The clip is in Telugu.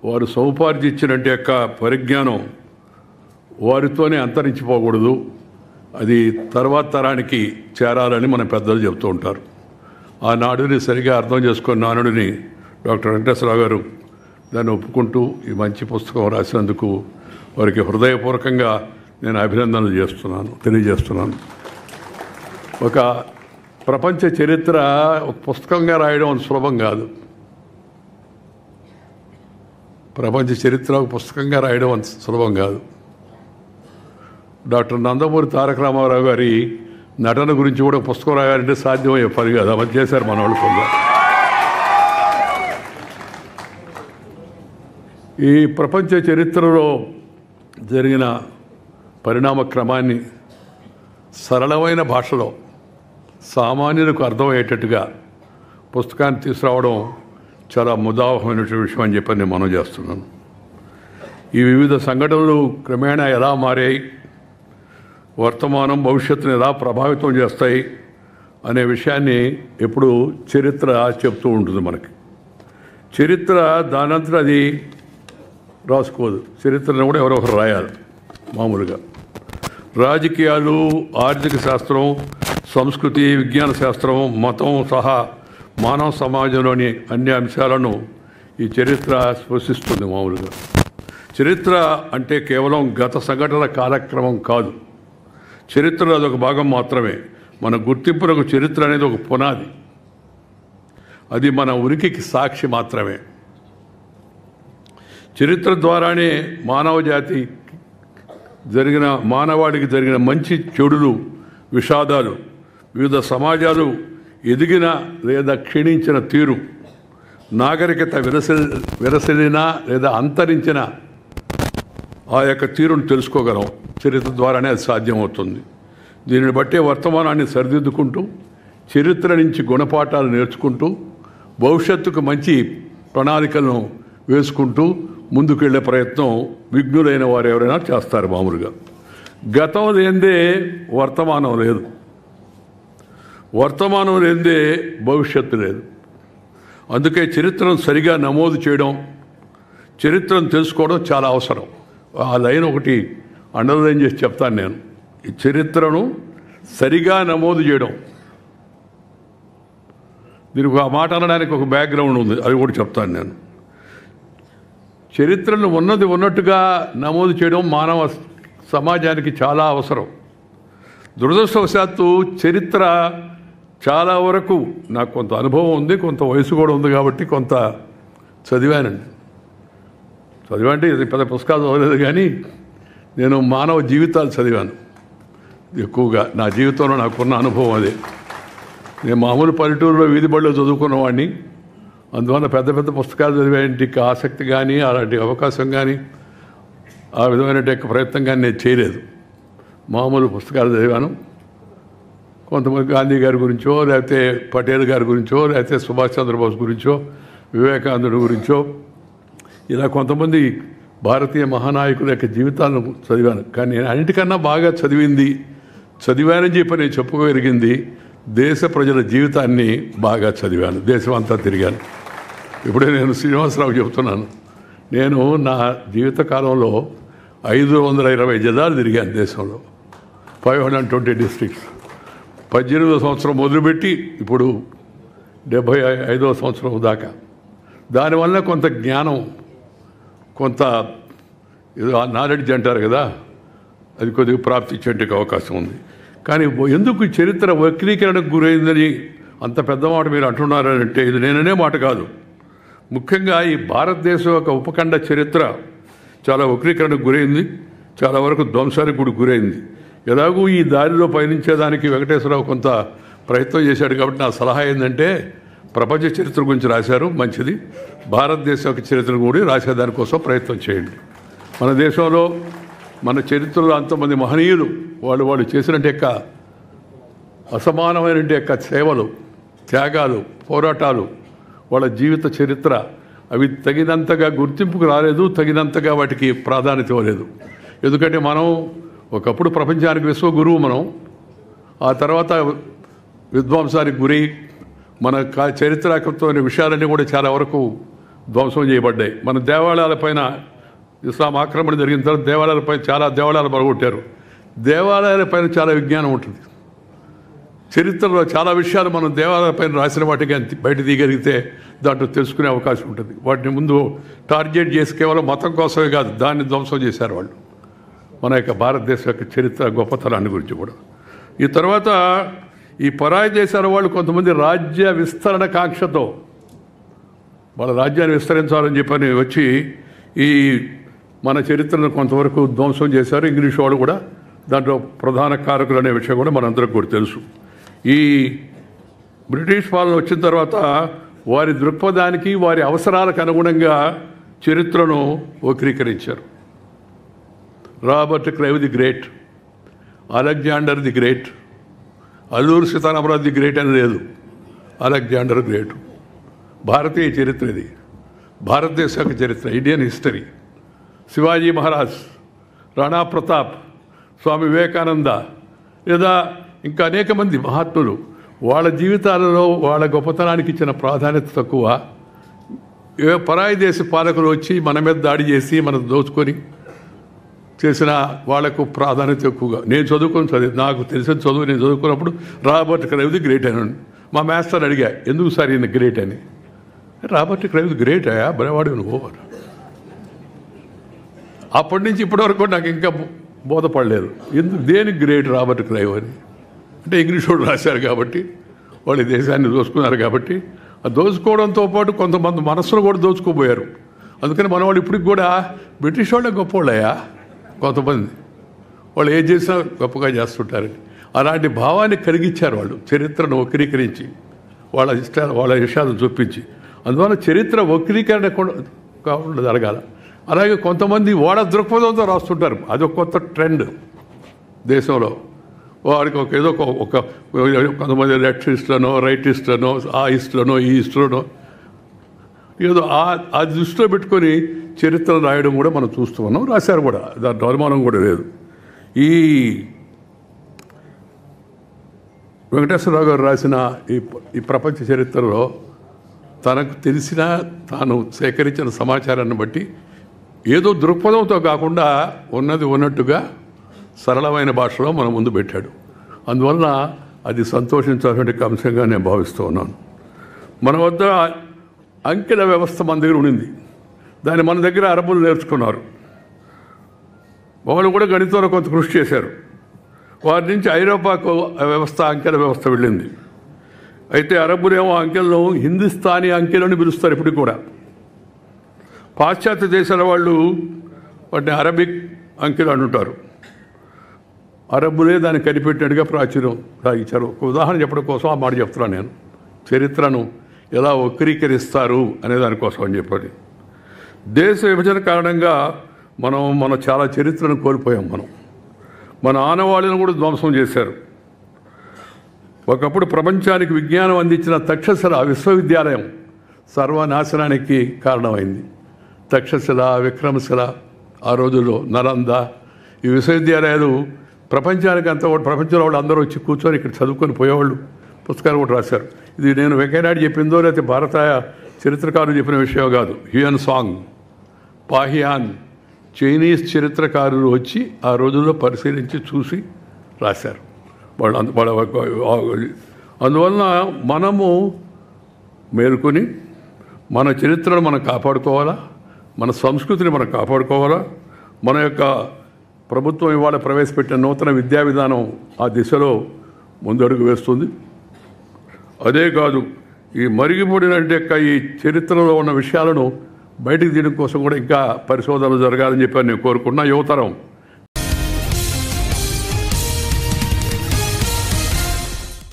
వారు సముపార్జించినట్టు యొక్క పరిజ్ఞానం వారితోనే అంతరించిపోకూడదు, అది తర్వాత తరానికి చేరాలని మన పెద్దలు చెప్తూ ఉంటారు. ఆ నాడుని సరిగా అర్థం చేసుకున్న నానుడిని డాక్టర్ వెంకటేశ్వరరావు గారు దాన్ని ఒప్పుకుంటూ ఈ మంచి పుస్తకం రాసినందుకు వారికి హృదయపూర్వకంగా నేను అభినందనలు తెలియజేస్తున్నాను. ఒక ప్రపంచ చరిత్ర ఒక పుస్తకంగా రాయడం అంత సులభం కాదు. ప్రపంచ చరిత్ర ఒక పుస్తకంగా రాయడం అంత సులభం కాదు. డాక్టర్ నందమూరి తారక రామారావు గారి నటన గురించి కూడా పుస్తకం రాయాలంటే సాధ్యమయ్యే పని కాదు. అమలు చేశారు మన వాళ్ళు కొంత. ఈ ప్రపంచ చరిత్రలో జరిగిన పరిణామ క్రమాన్ని సరళమైన భాషలో సామాన్యులకు అర్థమయ్యేటట్టుగా పుస్తకాన్ని తీసుకురావడం చాలా ముదావహమైనటువంటి విషయం అని చెప్పి నేను మనం చేస్తున్నాను. ఈ వివిధ సంఘటనలు క్రమేణా ఎలా మారాయి, వర్తమానం భవిష్యత్తును ఎలా ప్రభావితం చేస్తాయి అనే విషయాన్ని ఎప్పుడు చరిత్ర చెప్తూ ఉంటుంది మనకి. చరిత్ర దానంతట అది రాసుకోదు. చరిత్రను కూడా ఎవరో ఒకరు రాయాలి. మామూలుగా రాజకీయాలు, ఆర్థిక శాస్త్రం, సంస్కృతి, విజ్ఞాన శాస్త్రం, మతం సహా మానవ సమాజంలోని అన్ని అంశాలను ఈ చరిత్ర స్పృశిస్తుంది. మామూలుగా చరిత్ర అంటే కేవలం గత సంఘటనల కాలక్రమం కాదు. చరిత్రలో అదొక భాగం మాత్రమే. మన గుర్తింపునకు చరిత్ర అనేది ఒక పునాది. అది మన ఉనికికి సాక్షి మాత్రమే. చరిత్ర ద్వారానే మానవాడికి జరిగిన మంచి చెడులు, విషాదాలు, వివిధ సమాజాలు ఎదిగిన లేదా క్షీణించిన తీరు, నాగరికత విరసిల్లిన లేదా అంతరించిన ఆ యొక్క తీరును తెలుసుకోగలం. చరిత్ర ద్వారానే అది సాధ్యమవుతుంది. దీనిని బట్టే వర్తమానాన్ని సరిదిద్దుకుంటూ, చరిత్ర నుంచి గుణపాఠాలు నేర్చుకుంటూ, భవిష్యత్తుకు మంచి ప్రణాళికలను వేసుకుంటూ ముందుకెళ్లే ప్రయత్నం విఘ్నులైన వారు ఎవరైనా చేస్తారు. మామూలుగా గతం లేనిదే వర్తమానం లేదు, వర్తమానం లేనిదే భవిష్యత్తు లేదు. అందుకే చరిత్రను సరిగా నమోదు చేయడం, చరిత్రను తెలుసుకోవడం చాలా అవసరం. ఆ లైన్ ఒకటి అండర్లైన్ చేసి చెప్తాను నేను. ఈ చరిత్రను సరిగా నమోదు చేయడం, దీనికి ఆ మాట అనడానికి ఒక బ్యాక్గ్రౌండ్ ఉంది, అది కూడా చెప్తాను నేను. చరిత్రను ఉన్నది ఉన్నట్టుగా నమోదు చేయడం మానవ సమాజానికి చాలా అవసరం. దురదృష్టవశాత్తు చరిత్ర చాలా వరకు నాకు కొంత అనుభవం ఉంది, కొంత వయసు కూడా ఉంది కాబట్టి కొంత చదివానండి. చదివంటే ఇది పెద్ద పుస్తకాలు చదవలేదు, కానీ నేను మానవ జీవితాలు చదివాను ఎక్కువగా. నా జీవితంలో నాకున్న అనుభవం అదే. నేను మామూలు పల్లెటూరులో వీధి బడిలో చదువుకున్నవాడిని. అందువల్ల పెద్ద పెద్ద పుస్తకాలు చదివేంటికి ఆసక్తి కానీ, అలాంటి అవకాశం కానీ, ఆ విధమైన ప్రయత్నం కానీ నేను చేయలేదు. మామూలు పుస్తకాలు చదివాను. కొంతమంది గాంధీ గారి గురించో, లేకపోతే పటేల్ గారి గురించో, లేకపోతే సుభాష్ చంద్రబోస్ గురించో, వివేకానందుడి గురించో, ఇలా కొంతమంది భారతీయ మహానాయకుల యొక్క జీవితాలను చదివాను. కానీ నేను అన్నిటికన్నా బాగా చదివానని చెప్పి నేను చెప్పుకోగలిగింది దేశ ప్రజల జీవితాన్ని బాగా చదివాను. దేశం అంతా తిరిగాను. ఇప్పుడే నేను శ్రీనివాసరావు చెబుతున్నాను, నేను నా జీవితకాలంలో 520 జిల్లాలు తిరిగాను దేశంలో, 520 డిస్ట్రిక్ట్స్. 18వ సంవత్సరం మొదలుపెట్టి ఇప్పుడు 75వ సంవత్సరం దాకా. దానివల్ల కొంత జ్ఞానం, కొంత ఏదో నాలెడ్జ్ అంటారు కదా, అది కొద్దిగా ప్రాప్తించేందుకు అవకాశం ఉంది. కానీ ఎందుకు చరిత్ర వక్రీకరణకు గురైందని అంత పెద్ద మాట మీరు అంటున్నారంటే, ఇది నేననే మాట కాదు. ముఖ్యంగా ఈ భారతదేశం యొక్క ఉపఖండ చరిత్ర చాలా వక్రీకరణకు గురైంది, చాలా వరకు ధ్వంసానికి కూడా గురైంది. ఎలాగూ ఈ దారిలో పయనించేదానికి వెంకటేశ్వరరావు కొంత ప్రయత్నం చేశాడు. కాబట్టి నా సలహా ఏంటంటే, ప్రపంచ చరిత్ర గురించి రాశారు, మంచిది. భారతదేశం యొక్క చరిత్ర కూడా రాసేదానికోసం ప్రయత్నం చేయండి. మన దేశంలో మన చరిత్రలో అంతమంది మహనీయులు వాళ్ళు చేసినట్టు యొక్క అసమానమైన యొక్క సేవలు, త్యాగాలు, పోరాటాలు, వాళ్ళ జీవిత చరిత్ర, అవి తగినంతగా గుర్తింపుకు రాలేదు, తగినంతగా వాటికి ప్రాధాన్యత ఇవ్వలేదు. ఎందుకంటే మనం ఒకప్పుడు ప్రపంచానికి విశ్వగురువు మనం, ఆ తర్వాత విధ్వంసానికి గురి, మన చరిత్రాత్మకమైన విషయాలన్నీ కూడా చాలా వరకు ధ్వంసం చేయబడ్డాయి. మన దేవాలయాలపైన ఇస్లాం ఆక్రమణ జరిగిన తర్వాత దేవాలయాలపై చాలా దేవాలయాలు పడగొట్టారు. దేవాలయాలపైన చాలా విజ్ఞానం ఉంటుంది. చరిత్రలో చాలా విషయాలు మనం దేవాలయాలపైన రాసిన వాటికి బయట తీయగలిగితే దాంట్లో తెలుసుకునే అవకాశం ఉంటుంది. వాటిని ముందు టార్గెట్ చేసి కేవలం మతం కోసమే కాదు, దాన్ని ధ్వంసం చేశారు వాళ్ళు. మన యొక్క భారతదేశం యొక్క చరిత్ర గొప్పతనాన్ని గురించి కూడా. ఈ తర్వాత ఈ పరాయి దేశాల వాళ్ళు కొంతమంది రాజ్య విస్తరణ కాంక్షతో వాళ్ళ రాజ్యాన్ని విస్తరించాలని చెప్పని వచ్చి ఈ మన చరిత్రను కొంతవరకు ధ్వంసం చేశారు. ఇంగ్లీష్ వాళ్ళు కూడా దాంట్లో ప్రధాన కారకులు అనే విషయం కూడా మనందరికి కూడా తెలుసు. ఈ బ్రిటిష్ పాలన వచ్చిన తర్వాత వారి దృక్పథానికి వారి అవసరాలకు అనుగుణంగా చరిత్రను వక్రీకరించారు. Robert Clive the great, Alexander the great, Alluri Sitaramaraju the great అని లేదు, అలెగ్జాండర్ గ్రేట్. భారతీయ చరిత్ర ఇది, భారతదేశ యొక్క చరిత్ర, ఇండియన్ హిస్టరీ. శివాజీ మహారాజ్, రాణా ప్రతాప్, స్వామి వివేకానంద, లేదా ఇంకా అనేక మంది మహాత్ములు వాళ్ళ జీవితాలలో వాళ్ళ గొప్పతనానికి ఇచ్చిన ప్రాధాన్యత తక్కువ. పరాయి దేశ పాలకులు వచ్చి మన మీద దాడి చేసి మనం దోచుకొని చేసిన వాళ్లకు ప్రాధాన్యత ఎక్కువగా. నేను నాకు తెలిసిన చదువు నేను చదువుకున్నప్పుడు రాబర్ట్ క్లైవ్ ది గ్రేట్ అని మా మాస్టర్ అడిగా, ఎందుకు సార్ ఈయన గ్రేట్ అని. రాబర్ట్ క్లైవ్ ది గ్రేట్ అయ్యా, బలవాడు నువ్వు. అప్పటి నుంచి ఇప్పటివరకు నాకు ఇంకా బోధపడలేదు ఎందుకు దేనికి గ్రేట్ రాబర్ట్ క్లైవ్ అని. అంటే ఇంగ్లీష్ వాళ్ళు రాశారు కాబట్టి, వాళ్ళు దేశాన్ని దోచుకున్నారు కాబట్టి. ఆ దోచుకోవడంతో పాటు కొంతమంది మనస్సును కూడా దోచుకోబోయారు. అందుకని మన వాళ్ళు ఇప్పటికి కూడా బ్రిటిష్ వాళ్ళే గొప్పవాళ్ళయ్యా. కొంతమంది వాళ్ళు ఏం చేసినా గొప్పగా చేస్తుంటారని అలాంటి భావాన్ని కలిగించారు వాళ్ళు, చరిత్రను వక్రీకరించి వాళ్ళ ఇష్టాలు వాళ్ళ విషయాలను చూపించి. అందువల్ల చరిత్ర వక్రీకరణ కాకుండా జరగాల. అలాగే కొంతమంది వాళ్ళ దృక్పథంతో రాస్తుంటారు, అదొక కొత్త ట్రెండ్ దేశంలో. వారికి ఏదో ఒక కొంతమంది లెఫ్టిస్టులనో రైటిస్టులనో ఆ ఇస్టులనో ఈ ఇస్టులనో ఏదో ఆ దృష్టిలో పెట్టుకొని చరిత్ర రాయడం కూడా మనం చూస్తూ ఉన్నాం, రాశారు కూడా, దాంట్లో అనుమానం కూడా లేదు. ఈ వెంకటేశ్వరరావు గారు రాసిన ఈ ప్రపంచ చరిత్రలో తనకు తెలిసిన తాను సేకరించిన సమాచారాన్ని బట్టి ఏదో దృక్పథంతో కాకుండా ఉన్నది ఉన్నట్టుగా సరళమైన భాషలో మన ముందు పెట్టాడు. అందువలన అది సంతోషించాల్సిన అంశంగా నేను భావిస్తూ ఉన్నాను. మన వద్ద అంకెల వ్యవస్థ మన దగ్గర ఉండింది, దాన్ని మన దగ్గర అరబ్బులు నేర్చుకున్నారు. వాళ్ళు కూడా గణితంలో కొంత కృషి చేశారు. వారి నుంచి ఐరోపాకు వ్యవస్థ అంకెల వ్యవస్థ వెళ్ళింది. అయితే అరబ్బులేమో అంకెలను హిందుస్థానీ అంకెలని పిలుస్తారు ఇప్పటికి కూడా. పాశ్చాత్య దేశాల వాళ్ళు వాటిని అరబిక్ అంకెలు అంటుంటారు. అరబ్బులే దాన్ని కనిపెట్టినట్టుగా ప్రాచుర్యం సాగించారు. ఒక ఉదాహరణ చెప్పడం కోసం ఆ మాట చెప్తున్నాను నేను. చరిత్రను ఎలా వక్రీకరిస్తారు అనే దానికోసం అని చెప్పండి. దేశ విభజన కారణంగా మన చాలా చరిత్రను కోల్పోయాం. మన ఆనవాళ్ళను కూడా ధ్వంసం చేశారు. ఒకప్పుడు ప్రపంచానికి విజ్ఞానం అందించిన తక్షశిల విశ్వవిద్యాలయం సర్వనాశనానికి కారణమైంది. తక్షశిల, విక్రమశిల, ఆ రోజుల్లో నలంద, ఈ విశ్వవిద్యాలయాలు ప్రపంచానికి ప్రపంచంలో వాళ్ళు అందరూ వచ్చి కూర్చొని ఇక్కడ చదువుకొని పోయేవాళ్ళు. పుస్తకాలు కూడా రాశారు. ఇది నేను వెంకయ్యనాయుడు చెప్పిందో లేకపోతే భారత చరిత్రకారులు చెప్పిన విషయం కాదు. హ్యూయన్ సాంగ్, పాహియాన్, చైనీస్ చరిత్రకారులు వచ్చి ఆ రోజుల్లో పరిశీలించి చూసి రాశారు అందువలన మనము మేలుకొని మన చరిత్రను మనం కాపాడుకోవాలా, మన సంస్కృతిని మనం కాపాడుకోవాలా. మన యొక్క ప్రభుత్వం ఇవాళ ప్రవేశపెట్టిన నూతన విద్యా విధానం ఆ దిశలో ముందడుగు వేస్తుంది. అదే కాదు, ఈ మరిగిపోడినంటే ఈ చరిత్రలో ఉన్న విషయాలను బయటికి తీయడం కోసం కూడా ఇంకా పరిశోధనలు జరగాలని చెప్పి నేను కోరుకున్నా. యువతరం